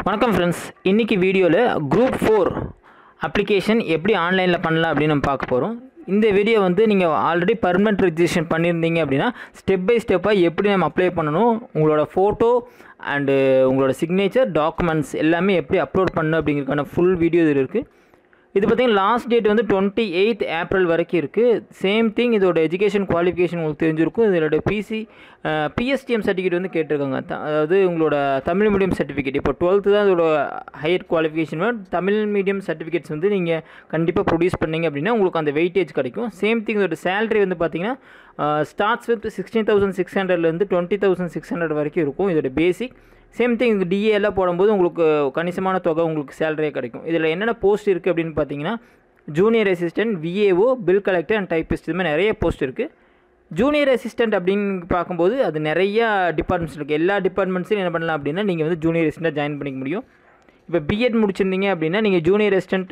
வணக்கம் ஃப்ரெண்ட்ஸ், இன்றைக்கி வீடியோவில் குரூப் 4 அப்ளிகேஷன் எப்படி ஆன்லைனில் பண்ணலாம் அப்படின்னு நம்ம பார்க்க போகிறோம். இந்த வீடியோ வந்து நீங்கள் ஆல்ரெடி பர்மனெண்ட் ரெஜிஸ்ட்ரேஷன் பண்ணியிருந்தீங்க அப்படின்னா ஸ்டெப் பை ஸ்டெப்பாக எப்படி நம்ம அப்ளை பண்ணணும், உங்களோட ஃபோட்டோ அண்டு உங்களோட சிக்னேச்சர் டாக்குமெண்ட்ஸ் எல்லாமே எப்படி அப்லோட் பண்ணணும் அப்படிங்கிறதுக்கான ஃபுல் வீடியோ இதில் இருக்குது. இது பார்த்திங்கன்னா லாஸ்ட் டேட் வந்து 28 ஏப்ரல் வரைக்கும் இருக்குது. சேம் திங் இதோட எஜுகேஷன் குவாலிஃபிகேஷன் உங்களுக்கு தெரிஞ்சிருக்கும். இதோட பிஎஸ்டிஎம் சர்டிஃபிகேட் வந்து கேட்டிருக்காங்க. அதாவது உங்களோட தமிழ் மீடியம் சர்டிஃபிகேட். இப்போ 12th தான் இதோட higher qualification. Tamil medium certificates வந்து நீங்கள் கண்டிப்பாக ப்ரொடியூஸ் பண்ணிங்க அப்படின்னா உங்களுக்கு அந்த வெயிட்டேஜ் கிடைக்கும். சேம் திங் இதோட சேலரி வந்து பார்த்திங்கன்னா ஸ்டார்ட்ஸ் வித் 16,600லேருந்து 20,600 வரைக்கும் இருக்கும் இதோட பேசிக். சேம் திங் இது டிஏ எல்லாம் போடும்போது உங்களுக்கு கணிசமான தொகை உங்களுக்கு சேலரியே கிடைக்கும். இதில் என்னென்ன போஸ்ட் இருக்குது அப்படின்னு பார்த்தீங்கன்னா junior assistant, VAO, bill collector and typist, இது மாதிரி நிறைய போஸ்ட் இருக்குது. ஜூனியர் அசிஸ்டன்ட் அப்படின்னு பார்க்கும்போது அது நிறையா டிபார்ட்மெண்ட்ஸ் இருக்குது. எல்லா டிபார்ட்மெண்ட்ஸையும் என்ன பண்ணலாம் அப்படின்னா நீங்கள் வந்து ஜூனியர் அசிஸ்டண்ட்டாக ஜாயின் பண்ணிக்க முடியும். இப்போ பிஎட் முடிச்சிருந்தீங்க அப்படின்னா நீங்கள் ஜூனியர் அசிஸ்டன்ட்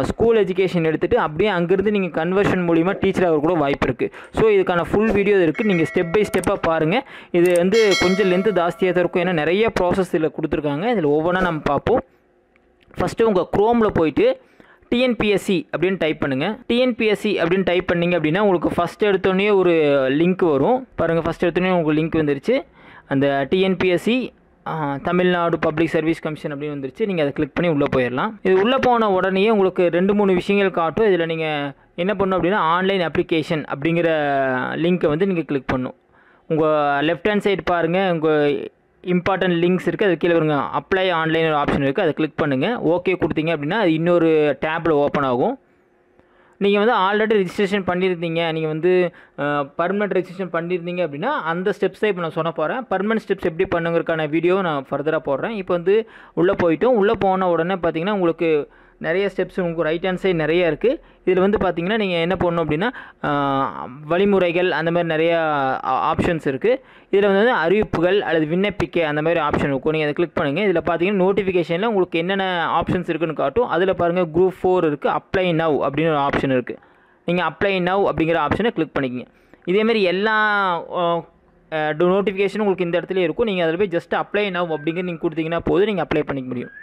ஸ்கூல் எஜுகேஷன் எடுத்துகிட்டு அப்படியே அங்கேருந்து நீங்கள் கன்வர்ஷன் மூலிமா டீச்சர் ஆக கூட வாய்ப்பு இருக்குது. ஸோ இதுக்கான ஃபுல் வீடியோ இருக்குது. நீங்கள் ஸ்டெப் பை ஸ்டெப்பாக பாருங்கள். இது வந்து கொஞ்சம் லென்த்து ஜாஸ்தியாக தான் இருக்கும், ஏன்னா நிறைய ப்ராசஸ் இதில் கொடுத்துருக்காங்க. இதில் ஒவ்வொன்றா நம்ம பார்ப்போம். ஃபஸ்ட்டு உங்கள் க்ரோமில் போயிட்டு டிஎன்பிஎஸ்சி அப்படின்னு டைப் பண்ணுங்கள். டிஎன்பிஎஸ்சி அப்படின்னு டைப் பண்ணிங்க அப்படின்னா உங்களுக்கு ஃபஸ்ட் எடுத்தோடனே ஒரு லிங்க் வரும் பாருங்கள். ஃபஸ்ட் எடுத்தோடனே உங்களுக்கு லிங்க் வந்துருச்சு. அந்த TNPSC Tamil Nadu public service commission அப்படின்னு வந்துருச்சு. நீங்கள் அதை கிளிக் பண்ணி உள்ளே போயிடலாம். இது உள்ளே போன உடனே உங்களுக்கு 2-3 விஷயங்கள் காட்டும். இதில் நீங்கள் என்ன பண்ணணும் அப்படின்னா ஆன்லைன் அப்ளிகேஷன் அப்படிங்கிற லிங்க்கை வந்து நீங்கள் கிளிக் பண்ணணும். உங்கள் லெஃப்ட் ஹேண்ட் சைடு பாருங்கள், உங்கள் இம்பார்ட்டன்ட் லிங்க்ஸ் இருக்குது. அது கீழே வருங்க அப்ளை ஆன்லைன் ஒரு ஆப்ஷன் இருக்குது. அதை கிளிக் பண்ணுங்கள். ஓகே கொடுத்தீங்க அப்படின்னா அது இன்னொரு டேப்பில் ஓப்பன் ஆகும். நீங்கள் வந்து ஆல்ரெடி ரெஜிஸ்ட்ரேஷன் பண்ணியிருந்தீங்க, நீங்கள் வந்து பர்மனெண்ட் ரெஜிஸ்ட்ரேஷன் பண்ணியிருந்தீங்க அப்படின்னா அந்த ஸ்டெப்ஸை இப்போ நான் சொல்ல போகிறேன். பர்மனெண்ட் ஸ்டெப்ஸ் எப்படி பண்ணுங்கிறதுக்கான வீடியோ நான் ஃபர்தராக போடுறேன். இப்போ வந்து உள்ளே போயிட்டோம். உள்ளே போன உடனே பார்த்தீங்கன்னா உங்களுக்கு நிறைய ஸ்டெப்ஸ் உங்களுக்கு ரைட் ஹேண்ட் சைடு நிறைய இருக்குது. இதில் வந்து பார்த்திங்கன்னா நீங்கள் என்ன பண்ணணும் அப்படின்னா வழிமுறைகள் அந்த மாதிரி நிறையா ஆப்ஷன்ஸ் இருக்குது. இதில் வந்து அறிவிப்புகள் அல்லது விண்ணப்பிக்க அந்த மாதிரி ஆப்ஷன் இருக்கும். நீங்கள் அதை கிளிக் பண்ணுங்கள். இதில் பார்த்தீங்கன்னா நோட்டிஃபிகேஷனில் உங்களுக்கு என்னென்ன ஆப்ஷன்ஸ் இருக்குதுன்னு காட்டும். அதில் பாருங்கள் குரூப் 4 இருக்குது, அப்ளை நவ் அப்படின்னு ஒரு ஆப்ஷன் இருக்குது. நீங்கள் அப்ளை நவ் அப்படிங்கிற ஆப்ஷனை கிளிக் பண்ணிக்கங்க. இதேமாரி எல்லா நோட்டிஃபிகேஷனும் உங்களுக்கு இந்த இடத்துல இருக்கும். நீங்கள் அதில் போய் ஜஸ்ட் அப்ளை நவ் அப்படிங்கிற நீங்கள் கொடுத்தீங்கன்னா போதும், நீங்கள் அப்ளை பண்ணிக்க முடியும்.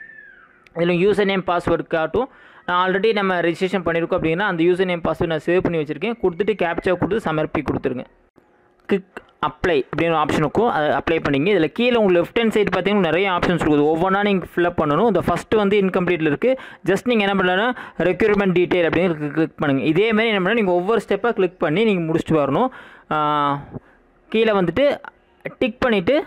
இதில் யூசர் நேம் பாஸ்வேர்டு காட்டும். நான் ஆல்ரெடி நம்ம ரெஜிஸ்ட்ரேஷன் பண்ணியிருக்கோம் அப்படின்னா அந்த யூசர் நேம் பாஸ்வேர்டு நான் சேவ் பண்ணி வச்சுருக்கேன். கொடுத்துட்டு கேப்சா கொடுத்து சமர்ப்பி கொடுத்துருங்க. கிளிக் அப்ளை அப்படின்னு ஆப்ஷன் இருக்கும். அதை அப்ளை பண்ணிங்க. இதில் கீழே உங்களுக்கு லெஃப்ட் ஹேண்ட் சைடு பார்த்தீங்கன்னா நிறைய ஆப்ஷன்ஸ் இருக்குது. ஒவ்வொன்றா நீங்கள் ஃபில்அப் பண்ணணும். இந்த ஃபஸ்ட்டு வந்து இன்கம்ப்ளீட்டில் இருக்குது. ஜஸ்ட் நீங்கள் என்ன பண்ணலாம்னா ரெக்யூர்மெண்ட் டீட்டெயில் அப்படின்னு கிளிக் பண்ணுங்கள். இதேமாதிரி என்ன பண்ணால் நீங்கள் ஒவ்வொரு ஸ்டெப்பாக கிளிக் பண்ணி நீங்கள் முடிச்சுட்டு வரணும். கீழே வந்துட்டு டிக் பண்ணிவிட்டு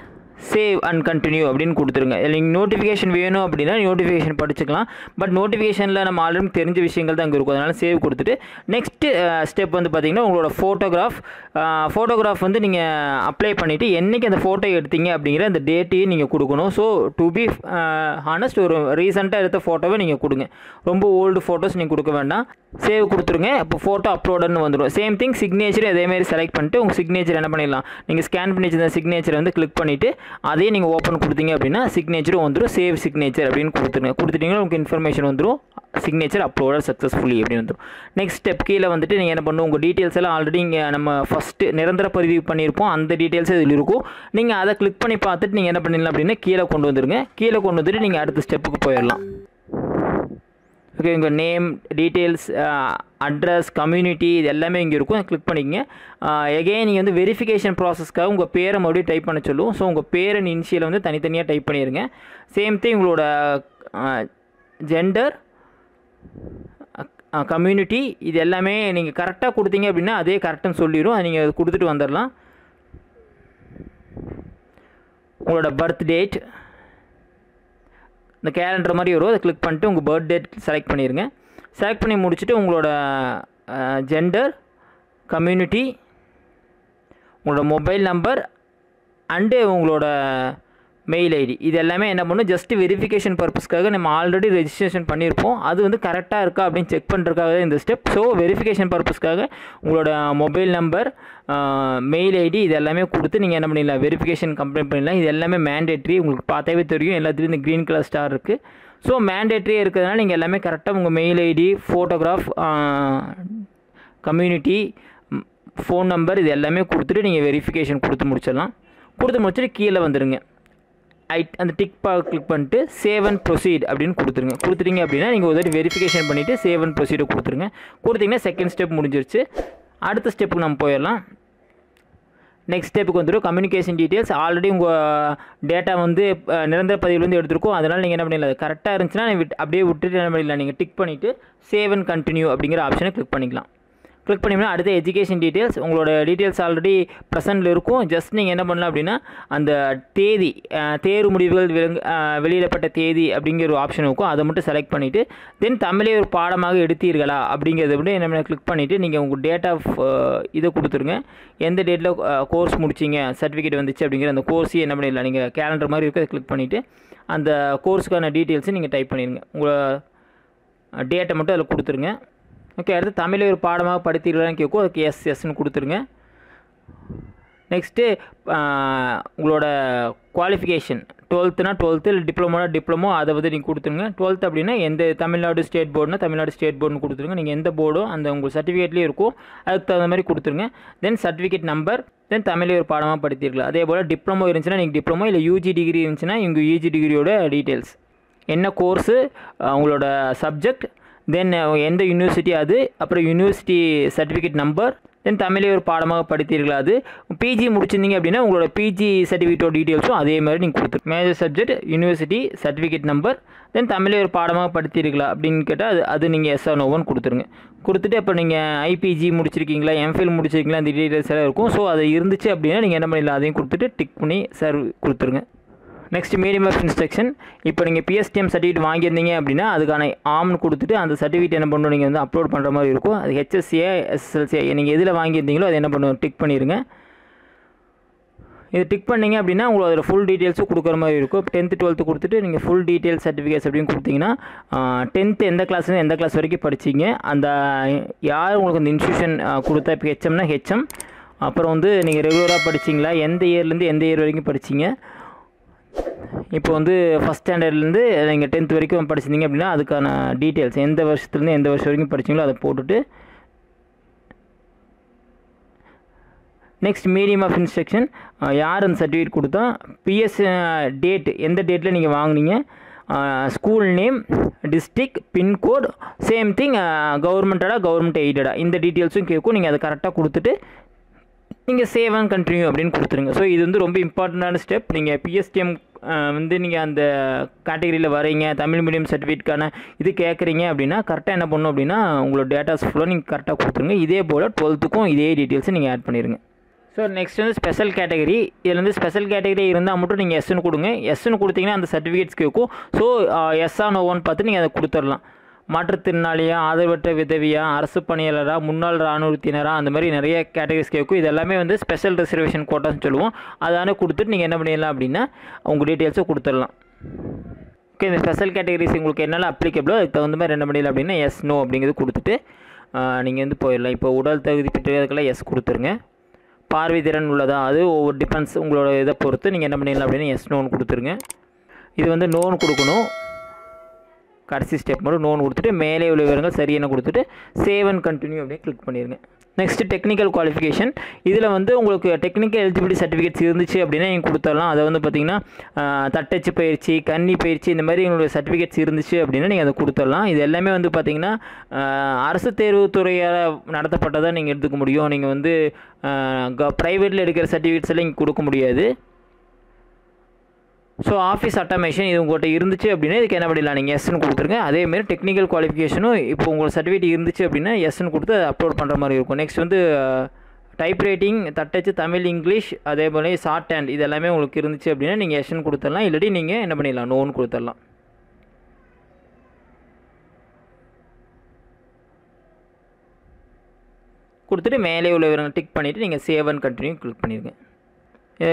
சேவ் அண்ட் கண்டினியூ அப்படின்னு கொடுத்துருங்க. இல்லை நீங்கள் நோட்டிஃபிகேஷன் வேணும் அப்படின்னா நோட்டிஃபிகேஷன் படிச்சுக்கலாம். பட் நோட்டிஃபிகேஷனில் நம்ம ஆல்ரெடி தெரிஞ்ச விஷயங்கள் தான் அங்கே இருக்கும். அதனால் சேவ் கொடுத்துட்டு நெக்ஸ்ட்டு ஸ்டெப் வந்து பார்த்திங்கன்னா உங்களோட ஃபோட்டோகிராஃப் வந்து நீங்கள் அப்ளை பண்ணிவிட்டு என்றைக்கு அந்த ஃபோட்டோ எடுத்தீங்க அப்படிங்கிற அந்த டேட்டையும் நீங்கள் கொடுக்கணும். ஸோ டு பி ஹானஸ்ட் ஒரு ரீசெண்டாக எடுத்த ஃபோட்டோவை நீங்கள் கொடுங்க. ரொம்ப ஓல்டு ஃபோட்டோஸ் நீங்கள் கொடுக்க வேண்டாம். சேவ் கொடுத்துருங்க. இப்போ ஃபோட்டோ அப்லோடுன்னு வந்துடும். சேம் திங் சிக்னேச்சர் அதேமாதிரி செலக்ட் பண்ணிட்டு உங்கள் சிக்னேச்சர் என்ன பண்ணிடலாம், நீங்கள் ஸ்கேன் பண்ணி வச்சிருந்த சிக்னேச்சரை வந்து கிளிக் பண்ணிவிட்டு அதே நீங்கள் ஓப்பன் கொடுத்தீங்க அப்படின்னா சிக்னேச்சரும் வந்துடும். சேவ் சிக்னேச்சர் அப்படின்னு கொடுத்துருங்க. கொடுத்துட்டிங்கன்னா உங்களுக்கு இன்ஃபர்மேஷன் வந்துடும், சிக்னேச்சர் அப்லோடட் சக்ஸஸ்ஃபுல்லி அப்படின்னு வந்துடும். நெக்ஸ்ட் ஸ்டெப் கீழே வந்துட்டு நீங்கள் என்ன பண்ணணும், உங்கள் டீட்டெயில்ஸ் எல்லாம் ஆல்ரெடி இங்கே நம்ம ஃபஸ்ட்டு நிரந்தர பதிவு பண்ணியிருப்போம். அந்த டீட்டெயில்ஸ் இதில் இருக்கும். நீங்கள் அதை கிளிக் பண்ணி பார்த்துட்டு நீங்கள் என்ன பண்ணிடலாம் அப்படின்னா கீழே கொண்டு வந்துடுங்க. கீழே கொண்டு வந்துட்டு நீங்கள் அடுத்த ஸ்டெப்புக்கு போயிடலாம். ஓகே, உங்கள் நேம் டீட்டெயில்ஸ், அட்ரஸ், கம்யூனிட்டி இது எல்லாமே இங்கே இருக்கும். கிளிக் பண்ணிக்கங்க. எகெயின் நீங்கள் வந்து வெரிஃபிகேஷன் ப்ராசஸ்க்காக உங்கள் பேரை மறுபடியும் டைப் பண்ண சொல்லுவோம். ஸோ உங்கள் பேர் அண்ட் இனிஷியலை வந்து தனித்தனியாக டைப் பண்ணிடுங்க. சேம் திங் உங்களோட ஜெண்டர், கம்யூனிட்டி இது எல்லாமே நீங்கள் கரெக்டாக கொடுத்தீங்க அப்படின்னா அதே கரெக்டுன்னு சொல்லிடும். அதை நீங்கள் கொடுத்துட்டு வந்துடலாம். உங்களோட பர்த் டேட் இந்த கேலண்டர் மாதிரி வரும். அதை கிளிக் பண்ணிட்டு உங்கள் பர்த் டேட் செலக்ட் பண்ணிடுங்க. செலக்ட் பண்ணி முடிச்சுட்டு உங்களோட ஜெண்டர், கம்யூனிட்டி, உங்களோட மொபைல் நம்பர் அண்டு உங்களோட மெயில் ஐடி இது எல்லாமே என்ன பண்ணணும், ஜஸ்ட்டு வெரிஃபிகேஷன் பர்பஸ்க்காக நம்ம ஆல்ரெடி ரெஜிஸ்ட்ரேஷன் பண்ணியிருப்போம். அது வந்து கரெக்டாக இருக்கா அப்படின்னு செக் பண்ணுறதுக்காக தான் இந்த ஸ்டெப். ஸோ வெரிஃபிகேஷன் பர்பஸ்க்காக உங்களோட மொபைல் நம்பர், மெயில் ஐடி இது எல்லாமே கொடுத்து நீங்கள் என்ன பண்ணிடலாம், வெரிஃபிகேஷன் கம்ப்ளீட் பண்ணிடலாம். இது எல்லாமே மேண்டேட்ரி. உங்களுக்கு பார்த்தாவே தெரியும் எல்லாத்துலேயும் இந்த க்ரீன் கலர் ஸ்டார் இருக்குது. ஸோ மேண்டேட்ரியாக இருக்கிறதுனால நீங்கள் எல்லாமே கரெக்டாக உங்கள் mail ID, photograph, community, phone number இது எல்லாமே கொடுத்துட்டு நீங்கள் வெரிஃபிகேஷன் கொடுத்து முடிச்சிடலாம். கொடுத்து முடிச்சுட்டு கீழே வந்துடுங்க. அந்த டிக் கிளிக் பண்ணிட்டு சேவ் அண்ட் ப்ரொசீட் அப்படின்னு கொடுத்துட்டீங்க அப்படின்னா நீங்கள் ஒரு வெரிஃபிகேஷன் பண்ணிவிட்டு சேவ் அண்ட் ப்ரொசீடை கொடுத்தீங்கன்னா செகண்ட் ஸ்டெப் முடிஞ்சிருச்சு. அடுத்த ஸ்டெப்புக்கு நம்ம போயிடலாம். நெக்ஸ்ட் ஸ்டெப்புக்கு வந்துடும் கம்யூனிகேஷன் டீட்டெயில்ஸ். ஆல்ரெடி உங்கள் டேட்டா வந்து நிரந்தர பதிவுலேருந்து எடுத்துருக்கோம். அதனால் நீங்கள் என்ன பண்ணிடலாம், கரெக்டாக இருந்துச்சுன்னா அப்படியே விட்டுட்டு என்ன பண்ணிடலாம், நீங்கள் டிக் பண்ணிவிட்டு சேவ் அண்ட் கண்டினியூ அப்படிங்கிற ஆப்ஷனை கிளிக் பண்ணிக்கலாம். கிளிக் பண்ணிங்கன்னா அடுத்த எஜுகேஷன் டீட்டெயில்ஸ், உங்களோட டீட்டெயில்ஸ் ஆல்ரெடி ப்ரெசென்ட்டில் இருக்கும். ஜஸ்ட் நீங்கள் என்ன பண்ணலாம் அப்படின்னா அந்த தேதி, தேர்வு முடிவுகள் வெளியிடப்பட்ட தேதி அப்படிங்கிற ஒரு ஆப்ஷன் இருக்கும். அதை மட்டும் செலக்ட் பண்ணிவிட்டு தென் தமிழை ஒரு பாடமாக எடுத்தீர்களா அப்படிங்கிறத விட என்ன கிளிக் பண்ணிவிட்டு நீங்கள் உங்கள் டேட் ஆஃப் இதை கொடுத்துருங்க. எந்த டேட்டில் கோர்ஸ் முடிச்சிங்க, சர்டிஃபிகேட் வந்துச்சு அப்படிங்கிற அந்த கோர்ஸையும் என்ன பண்ணிடலாம், நீங்கள் கேலண்டர் மாதிரி இருக்குது, அதை கிளிக் பண்ணிவிட்டு அந்த கோர்ஸுக்கான டீட்டெயில்ஸை நீங்கள் டைப் பண்ணிடுங்க. உங்கள் டேட்டை மட்டும் அதில் கொடுத்துருங்க. ஓகே, அடுத்து தமிழை ஒரு பாடமாக படித்தீர்களான்னு கேட்கும். அதுக்கு எஸ்ன்னு கொடுத்துருங்க. நெக்ஸ்ட்டு உங்களோட குவாலிஃபிகேஷன் 12னா 12, இல்லை டிப்ளமோனா டிப்ளமோ, அதை வந்து நீங்கள் கொடுத்துருங்க. 12th அப்படின்னா எந்த தமிழ்நாடு ஸ்டேட் போர்டுனா தமிழ்நாடு ஸ்டேட் போர்டுன்னு கொடுத்துருங்க. நீங்கள் எந்த போர்டோ அந்த உங்கள் சர்டிஃபிகேட்லேயே இருக்கும், அதுக்கு தகுந்த மாதிரி கொடுத்துருங்க. தென் சர்டிஃபிகேட் நம்பர், தென் தமிழை ஒரு பாடமாக படித்தீர்களா. அதே போல் டிப்ளமோ இருந்துச்சுன்னா நீங்கள் டிப்ளமோ, இல்லை யூஜி டிகிரி இருந்துச்சுன்னா உங்கள் யூஜி டிகிரியோட டீட்டெயில்ஸ், என்ன கோர்ஸு, உங்களோட சப்ஜெக்ட், தென் எந்த யூனிவர்சிட்டி அது, அப்புறம் யூனிவர்சிட்டி சர்டிஃபிகேட் நம்பர், தென் தமிழை ஒரு பாடமாக படித்தீர்களா. அது பிஜி முடிச்சிருந்தீங்க அப்படின்னா உங்களோட பிஜி சர்டிஃபிகேட்டோட டீட்டெயில்ஸும் அதே மாதிரி நீங்கள் கொடுத்துரு. Major subject, university certificate number, then தமிழை ஒரு பாடமாக படித்தீர்களா அப்படின்னு கேட்டால் அது நீங்கள் எஸ் ஆர் நோன்னு கொடுத்துருங்க. கொடுத்துட்டு அப்போ நீங்கள் ஐபிஜி முடிச்சிருக்கீங்களா, எம்ஃபில் முடிச்சிருக்கீங்களா, அந்த டீட்டெயில்ஸ் எல்லாம் இருக்கும். ஸோ அது இருந்துச்சு அப்படின்னா நீங்கள் என்ன பண்ணிடலாம், அதையும் கொடுத்துட்டு டிக் பண்ணி சார் கொடுத்துருங்க. Next medium of instruction. இப்போ நீங்கள் பிஎஸ்டிஎம் சர்டிஃபிகேட் வாங்கியிருந்தீங்க அப்படின்னா அதுக்கான ஆம்னு கொடுத்துட்டு அந்த சர்டிஃபிகேட் என்ன பண்ணணும், நீங்கள் வந்து அப்லோட் பண்ணுற மாதிரி இருக்கும். அது ஹெச்எஸ்சியா எஸ்எஸ்எல்சியா நீங்கள் எதில் வாங்கியிருந்தீங்களோ அதை என்ன பண்ணுவோம், டிக் பண்ணிடுங்க. இது டிக் பண்ணிங்க அப்படின்னா உங்களுக்கு அதில் ஃபுல் டீட்டெயில்ஸும் கொடுக்குற மாதிரி இருக்கும். 10th 12th கொடுத்துட்டு நீங்கள் ஃபுல் டீட்டெயில்ஸ் சர்டிஃபிகேட்ஸ் அப்படின்னு கொடுத்தீங்கன்னா 10th எந்த கிளாஸ்லேருந்து எந்த கிளாஸ் வரைக்கும் படிச்சிங்க, அந்த யார் உங்களுக்கு அந்த இன்ஸ்டியூஷன் கொடுத்தா, இப்போ ஹெச்எம்னா ஹெச்எம், அப்புறம் வந்து நீங்கள் ரெகுலராக படிச்சிங்களா, எந்த இயர்லேருந்து எந்த இயர் வரைக்கும் படிச்சிங்க, இப்போ வந்து ஃபஸ்ட் ஸ்டாண்டர்ட்லேருந்து நீங்கள் 10th வரைக்கும் படிச்சிருந்தீங்க அப்படின்னா அதுக்கான டீட்டெயில்ஸ், எந்த வருஷத்துலேருந்து எந்த வருஷம் வரைக்கும் படிச்சிங்களோ அதை போட்டுட்டு நெக்ஸ்ட் மீடியம் ஆஃப் இன்ஸ்ட்ரக்ஷன், யார் அந்த சர்டிஃபிகேட் கொடுத்தா, பிஎஸ் டேட், எந்த டேட்டில் நீங்கள் வாங்கினீங்க, school name, district, pin code, same thing கவர்மெண்டடா கவர்மெண்ட் எய்டடா, இந்த டீட்டெயில்ஸும் கேட்கும். நீங்கள் அதை கரெக்டாக கொடுத்துட்டு நீங்கள் சேவ் அண்ட் கண்டினியூ அப்படின்னு கொடுத்துருங்க. ஸோ இது வந்து ரொம்ப இம்பார்ட்டண்டான ஸ்டெப். நீங்கள் பிஎஸ்டிஎம் வந்து நீங்கள் அந்த கேட்டகரியில் வரீங்க, தமிழ் மீடியம் சர்டிஃபிகேட்கான இது கேட்குறீங்க அப்படின்னா கரெக்டாக என்ன பண்ணணும் அப்படின்னா உங்களோட டேட்டாஸ் ஃபுல்லாக நீங்கள் கரெக்டாக கொடுத்துருங்க. இதே போல் 12th இதே டீட்டெயில்ஸை நீங்கள் ஆட் பண்ணிடுங்க. ஸோ நெக்ஸ்ட் வந்து ஸ்பெஷல் கேட்டகரி. இதில் வந்து ஸ்பெஷல் கேட்டகரி இருந்தால் மட்டும் நீங்கள் எஸ்ன்னு கொடுங்க. எஸ்ன்னு கொடுத்தீங்கன்னா அந்த சர்டிஃபிகேட்ஸ் கேட்கும். ஸோ எஸ்ஆ நோவான்னு பார்த்து நீங்கள் அதை கொடுத்துடலாம். மாற்றுத்திறனாளியா, ஆதரவற்ற விதவியா, அரசு பணியாளராக, முன்னாள் இராணுவத்தினரா, அந்த மாதிரி நிறைய கேட்டகரிஸ் கேட்கும். இது எல்லாமே வந்து ஸ்பெஷல் ரிசர்வேஷன் கோட்டான்னு சொல்லுவோம். அதான கொடுத்துட்டு நீங்கள் என்ன பண்ணிடலாம் அப்படின்னா உங்கள் டீட்டெயில்ஸை கொடுத்துடலாம். ஓகே, இந்த ஸ்பெஷல் கேட்டகரிஸ் உங்களுக்கு என்னெல்லாம் அப்ளிகபிளோ அதுக்கு தகுந்த மாதிரி என்ன பண்ணிடலாம் அப்படின்னா எஸ் நோ அப்படிங்கிறது கொடுத்துட்டு நீங்கள் வந்து போயிடலாம். இப்போ உடல் தகுதி பெற்றதுக்கெல்லாம் எஸ் கொடுத்துருங்க. பார்வை திறன் உள்ளதா, அது ஒவ்வொரு டிஃபென்ஸ் உங்களோட இதை பொறுத்து நீங்கள் என்ன பண்ணிடலாம் அப்படின்னா எஸ் நோன்னு கொடுத்துருங்க. இது வந்து நோன் கொடுக்கணும். கடைசி ஸ்டெப் மட்டும் நோன் கொடுத்துட்டு மேலே உள்ள விவரங்கள் சரியான கொடுத்துட்டு சேவ் அண்ட் கண்டினியூ அப்படியே கிளிக் பண்ணிடுங்க. Next technical qualification. இதில் வந்து உங்களுக்கு டெக்னிக்கல் எலிஜிபிலிட்டி சர்டிஃபிகேட்ஸ் இருந்துச்சு அப்படின்னா நீங்கள் கொடுத்துடலாம். அதை வந்து பார்த்திங்கன்னா தட்டச்சு பயிற்சி, கன்னி பயிற்சி, இந்த மாதிரி உங்களுடைய சர்டிஃபிகேட்ஸ் இருந்துச்சு அப்படின்னா நீங்கள் அதை கொடுத்துடலாம். இது எல்லாமே வந்து பார்த்திங்கன்னா அரசு தேர்வுத்துறையால் நடத்தப்பட்டதாக நீங்கள் எடுத்துக்க முடியும். நீங்கள் வந்து ப்ரைவேட்டில் எடுக்கிற சர்டிஃபிகேட்ஸ் எல்லாம் இங்கே கொடுக்க முடியாது. ஸோ ஆஃபீஸ் ஆட்டோமேஷன் இது உங்கள்கிட்ட இருந்துச்சு அப்படின்னா இதுக்கு என்ன பண்ணிடலாம், நீங்கள் எஸ்ன்னு கொடுத்துருங்க. அதேமாதிரி டெக்னிக்கல் குவாலிஃபிகேஷனும் இப்போ உங்களுக்கு சர்டிஃபிகேட் இருந்துச்சு அப்படின்னா எஸ்ன்னு கொடுத்து அதை அப்லோட் பண்ணுற மாதிரி இருக்கும். நெக்ஸ்ட் வந்து டைப் ரைட்டிங், தட்டச்சு, தமிழ், இங்கிலீஷ், அதே போல் ஷார்ட் ஹேண்ட் இது எல்லாமே உங்களுக்கு இருந்துச்சு அப்படின்னா நீங்கள் எஸ்ன்னு கொடுத்துடலாம். இல்லாட்டி நீங்கள் என்ன பண்ணிடலாம், நோன்னு கொடுத்துடலாம். கொடுத்துட்டு மேலே உள்ள விவரங்கள் டிக் பண்ணிவிட்டு நீங்கள் சேவ் அண்ட் கண்டினியூ கிளிக் பண்ணிடுங்க.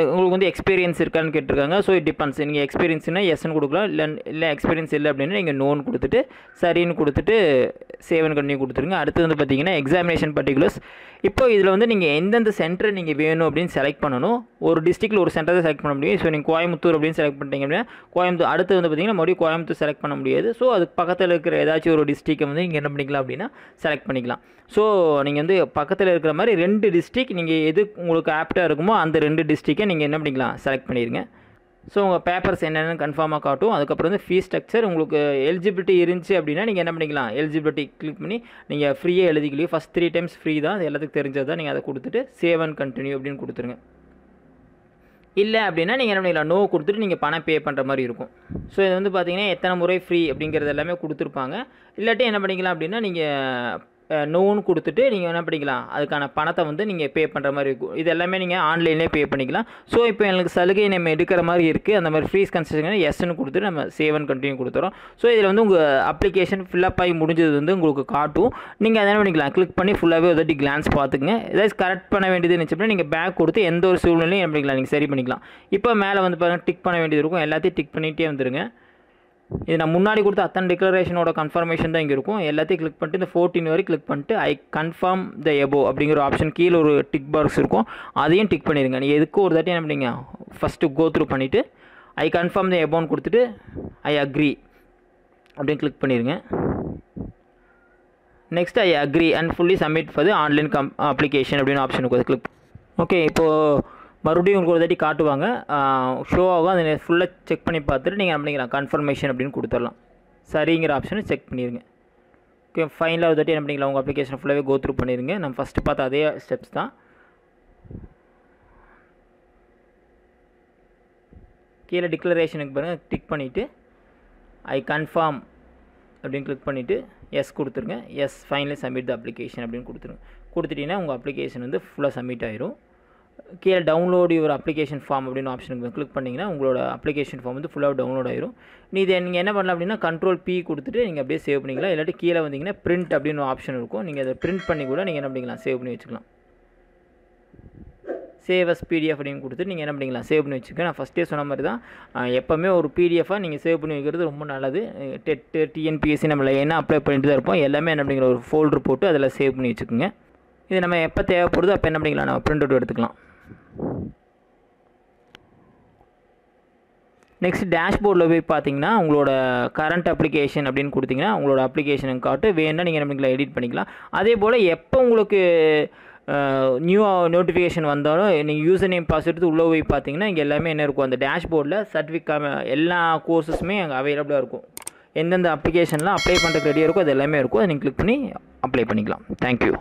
உங்களுக்கு வந்து எக்ஸ்பீரியன்ஸ் இருக்கான்னு கேட்டிருக்காங்க. So it depends. நீங்கள் எக்ஸ்பீரியன்ஸ்னால் எஸ்ன்னு கொடுக்கலாம், இல்லை எக்ஸ்பீரியன்ஸ் இல்லை அப்படின்னா நீங்கள் நோன்னு கொடுத்துட்டு சரின்னு கொடுத்துட்டு சேவ் அண்ட் கண்டினியூ கொடுத்துருங்க. அடுத்து வந்து பார்த்தீங்கன்னா எக்ஸாமினேஷன் பர்டிகுலர்ஸ். இப்போ இதில் வந்து நீங்கள் எந்தெந்த சென்டர் நீங்கள் வேணும் அப்படின்னு செலக்ட் பண்ணணும். ஒரு டிஸ்ட்ரிக்ட்டில் ஒரு சென்டரை செலக்ட் பண்ண முடியும். ஸோ நீங்கள் கோயம்புத்தூர் அப்படின்னு செலக்ட் பண்ணிட்டீங்க அப்படின்னா கோயம்புத்தூர். அடுத்து வந்து பார்த்திங்கன்னா மறுபடியும் கோயம்புத்தூர் செலக்ட் பண்ண முடியாது. ஸோ அதுக்கு பக்கத்தில் இருக்கிற ஏதாச்சும் ஒரு டிஸ்ட்ரிக்டை வந்து நீங்கள் என்ன பண்ணிக்கலாம் அப்படின்னா செலக்ட் பண்ணிக்கலாம். ஸோ நீங்கள் வந்து பக்கத்தில் இருக்கிற மாதிரி 2 டிஸ்ட்ரிக்ட் நீங்கள் எது உங்களுக்கு ஆப்டாக இருக்குமோ அந்த 2 டிஸ்ட்ரிக்டை நீங்கள் என்ன பண்ணிக்கலாம் செலக்ட் பண்ணிடுங்க. ஸோ உங்கள் பேப்பர்ஸ் என்னென்னு கன்ஃபார்மாக காட்டும். அதுக்கப்புறம் வந்து ஃபீஸ் ஸ்ட்ரக்சர் உங்களுக்கு எலிஜிபிலிட்டி இருந்துச்சு அப்படின்னா நீங்கள் என்ன பண்ணிக்கலாம், எலிஜிபிலிட்டி கிளிக் பண்ணி நீங்கள் ஃப்ரீயாக எழுதிக்கலையும். ஃபஸ்ட் 3 டைம்ஸ் ஃப்ரீ தான், அது எல்லாத்துக்கும் தெரிஞ்சது தான். நீங்கள் அதை கொடுத்துட்டு சேவ் அண்ட் கண்டினியூ அப்படின்னு கொடுத்துருங்க. இல்லை அப்படின்னா நீங்கள் என்ன பண்ணிக்கலாம், நோ கொடுத்துட்டு நீங்கள் பணம் பே பண்ணுற மாதிரி இருக்கும். ஸோ இது வந்து பார்த்தீங்கன்னா எத்தனை முறை ஃப்ரீ அப்படிங்கிறது எல்லாமே கொடுத்துருப்பாங்க. இல்லாட்டி என்ன பண்ணிக்கலாம் அப்படின்னா நீங்கள் நோன்னு கொடுத்துட்டு நீங்கள் என்ன பண்ணிக்கலாம், அதுக்கான பணத்தை வந்து நீங்கள் பே பண்ணுற மாதிரி இருக்கும். இது எல்லாமே நீங்கள் ஆன்லைன்லேயே பே பண்ணிக்கலாம். ஸோ இப்போ எனக்கு சலுகை நம்ம எடுக்கிற மாதிரி இருக்குது, அந்த மாதிரி ஃப்ரீஸ் கன்செஷன் எஸ்ன்னு கொடுத்துட்டு நம்ம சேவ் அண்ட் கண்டினியூ கொடுத்துறோம். ஸோ இதில் வந்து உங்கள் அப்ளிகேஷன் ஃபில்அப் ஆகி முடிஞ்சது வந்து உங்களுக்கு காட்டும். நீங்கள் அதை என்ன பண்ணிக்கலாம், கிளிக் பண்ணி ஃபுல்லாகவே ஒரு கிளான்ஸ் பார்த்துக்குங்க. ஏதாச்சும் கரெக்ட் பண்ண வேண்டியது இருந்துச்சுன்னா நீங்கள் பேக் கொடுத்து எந்த ஒரு சூழ்நிலையும் என்ன பண்ணிக்கலாம், நீங்கள் சரி பண்ணிக்கலாம். இப்போ மேலே வந்து பாருங்கள் டிக் பண்ண வேண்டியது இருக்கும், எல்லாத்தையும் டிக் பண்ணிகிட்டே வந்துடுங்க. இது நான் முன்னாடி கொடுத்த அத்தனை டிக்ளரேஷனோட கன்ஃபர்மேஷன் தான் இங்கே இருக்கும். எல்லாத்தையும் கிளிக் பண்ணிட்டு இந்த 14 வரை கிளிக் பண்ணிட்டு ஐ கன்ஃபார்ம் த எபோ அப்படிங்கிற ஆப்ஷன் கீழே ஒரு டிக் பாக்ஸ் இருக்கும், அதையும் டிக் பண்ணிடுங்க. நீங்கள் எதுக்கும் ஒரு தாட்டி என்ன பண்ணிங்க, ஃபஸ்ட்டு கோ த்ரூ பண்ணிவிட்டு ஐ கன்ஃபார்ம் த எபோன்னு கொடுத்துட்டு ஐ அக்ரி அப்படின்னு கிளிக் பண்ணிடுங்க. Next I agree and fully submit for the online application அப்படின்னு ஆப்ஷனுக்கு கிளிக். ஓகே, இப்போது மறுபடியும் உங்களுக்கு ஒரு தாட்டி காட்டுவாங்க, ஷோ ஆகும். அதை ஃபுல்லாக செக் பண்ணி பார்த்துட்டு நீங்கள் என்ன பண்ணிக்கலாம், கன்ஃபர்மேஷன் அப்படின்னு கொடுத்துடலாம். சரிங்கிற ஆப்ஷனை செக் பண்ணிடுங்க. ஓகே, ஃபைனலாக ஒரு தாட்டி என்ன பண்ணிக்கலாம், உங்கள் அப்ளிகேஷன் ஃபுல்லாகவே கோ த்ரூ பண்ணிடுங்க. நம்ம ஃபஸ்ட்டு பார்த்த அதே ஸ்டெப்ஸ் தான். கீழே டிக்ளரேஷனுக்கு பாருங்கள், டிக் பண்ணிவிட்டு ஐ கன்ஃபார்ம் அப்படின்னு கிளிக் பண்ணிவிட்டு எஸ் கொடுத்துருங்க. S finally submit the application அப்படின்னு கொடுத்துருங்க. கொடுத்துட்டிங்கன்னா உங்கள் அப்ளிகேஷன் வந்து ஃபுல்லாக சப்மிட் ஆயிரும். கீழே டவுன்லோட் யுவர் அப்ளிகேஷன் ஃபார்ம் அப்படின்னு ஆப்ஷனுக்கு கிளிக் பண்ணிங்கன்னா உங்களோட அப்ளிகேஷன் ஃபார்ம் வந்து ஃபுல்லாக டவுன்லோட் ஆயிரும். நீங்கள் என்ன பண்ணலாம் அப்படின்னா கண்ட்ரோல் P கொடுத்துட்டு நீங்கள் அப்படியே சேவ் பண்ணிக்கலாம். இல்லாட்டி கீழே வந்தீங்கன்னா பிரிண்ட் அப்படின்னு ஆப்ஷன் இருக்கும், நீங்கள் அதை பிரிண்ட் பண்ணி கூட நீங்கள் என்ன பண்ணிக்கலாம், சேவ் பண்ணி வச்சுக்கலாம். சேவ் அஸ் PDF அப்படின்னு கொடுத்துட்டு நீங்கள் என்ன பண்ணிக்கலாம், சேவ் பண்ணி வச்சுக்க. நான் ஃபஸ்ட்டே சொன்ன மாதிரி தான், எப்போவுமே ஒரு PDF-ஆக நீங்கள் சேவ் பண்ணி வைக்கிறது ரொம்ப நல்லது. டெட் TNPSC நம்மளை என்ன அப்ளை பண்ணிட்டு தான் இருப்போம், எல்லாமே என்ன பண்ணிக்கலாம், ஒரு ஃபோல்டர் போட்டு அதில் சேவ் பண்ணி வச்சுக்கோங்க. இது நம்ம எப்போ தேவைப்படுதோ அப்போ என்ன பண்ணிக்கலாம், நம்ம பிரிண்ட் அவுட் எடுத்துக்கலாம். நெக்ஸ்ட் டேஷ்போர்டில் போய் பார்த்தீங்கன்னா உங்களோட கரண்ட் அப்ளிகேஷன் அப்படின்னு கொடுத்தீங்கன்னா உங்களோட அப்ளிகேஷனுக்கு காட்டு, வேணும்னா நீங்கள் என்ன பண்ணிக்கலாம், எடிட் பண்ணிக்கலாம். அதே போல் எப்போ உங்களுக்கு நியூ நோட்டிஃபிகேஷன் வந்தாலும் நீங்கள் யூசர் நேம் பாஸ்வேர்டு உள்ளே போய் பார்த்தீங்கன்னா இங்கே எல்லாமே என்ன இருக்கும், அந்த டேஷ்போர்டில் சர்டிஃபிகேட் எல்லா கோர்ஸஸுமே அங்கே அவைலபிளாக இருக்கும். எந்தெந்த அப்ளிகேஷன்லாம் அப்ளை பண்ணுறதுக்கு ரெடியாக இருக்கோ அது எல்லாமே இருக்கும். அதை நீங்கள் கிளிக் பண்ணி அப்ளை பண்ணிக்கலாம். தேங்க்யூ.